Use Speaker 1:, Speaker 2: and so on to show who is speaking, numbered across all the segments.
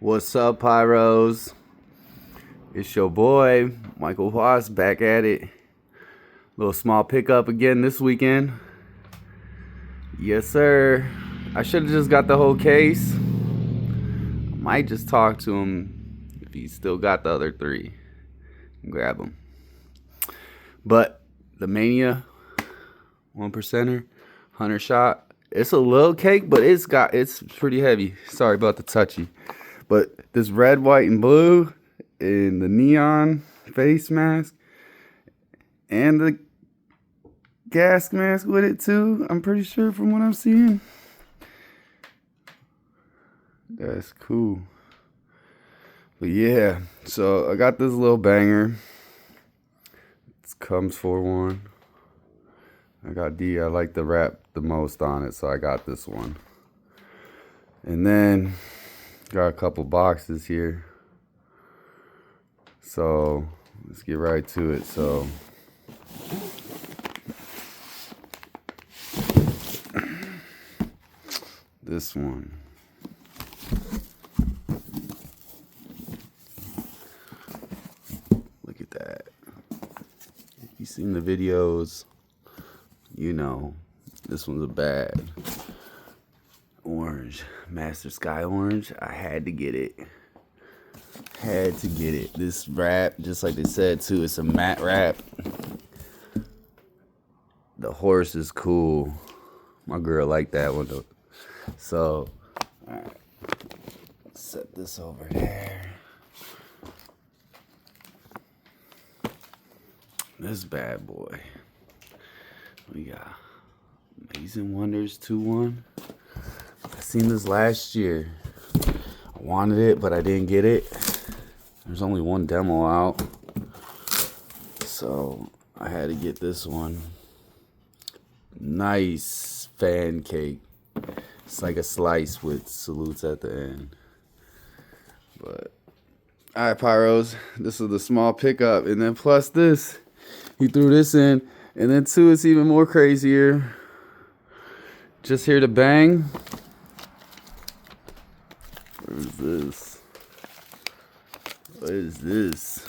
Speaker 1: What's up, Pyros? It's your boy, Michael Watts, back at it. Little small pickup again this weekend. Yes, sir. I should have just got the whole case. I might just talk to him if he's still got the other three. Grab them. But the Mania 1%er, 100 shot. It's a little cake, but it's pretty heavy. Sorry about the touchy. But this red, white, and blue, and the neon face mask, and the gas mask with it too, I'm pretty sure from what I'm seeing. That's cool. But yeah, so I got this little banger. It comes for one. I got D. I like the wrap the most on it, so I got this one. And then got a couple boxes here. So let's get right to it. So this one. Look at that. If you've seen the videos, you know this one's a bad orange, Master Sky Orange. I had to get it. This wrap, just like they said too, it's a matte wrap. The horse is cool. My girl liked that one though. So, alright, set this over there. This bad boy. We got Amazing Wonders 2-1. I seen this last year. I wanted it, but I didn't get it. There's only one demo out, so I had to get this one. Nice fan cake. It's like a slice with salutes at the end. But alright, Pyros, this is the small pickup, and then plus this, he threw this in, and then two, it's even more crazier. Just here to bang. What is this? What is this?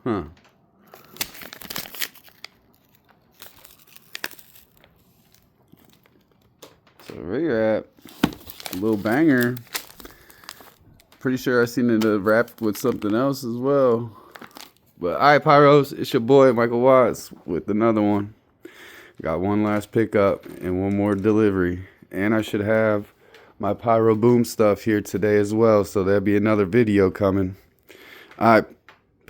Speaker 1: Huh. So where you at? A little banger. Pretty sure I seen it wrapped with something else as well. But alright, Pyros, it's your boy Michael Watts with another one. Got one last pickup and one more delivery. And I should have my Pyro Boom stuff here today as well. So there'll be another video coming. Alright.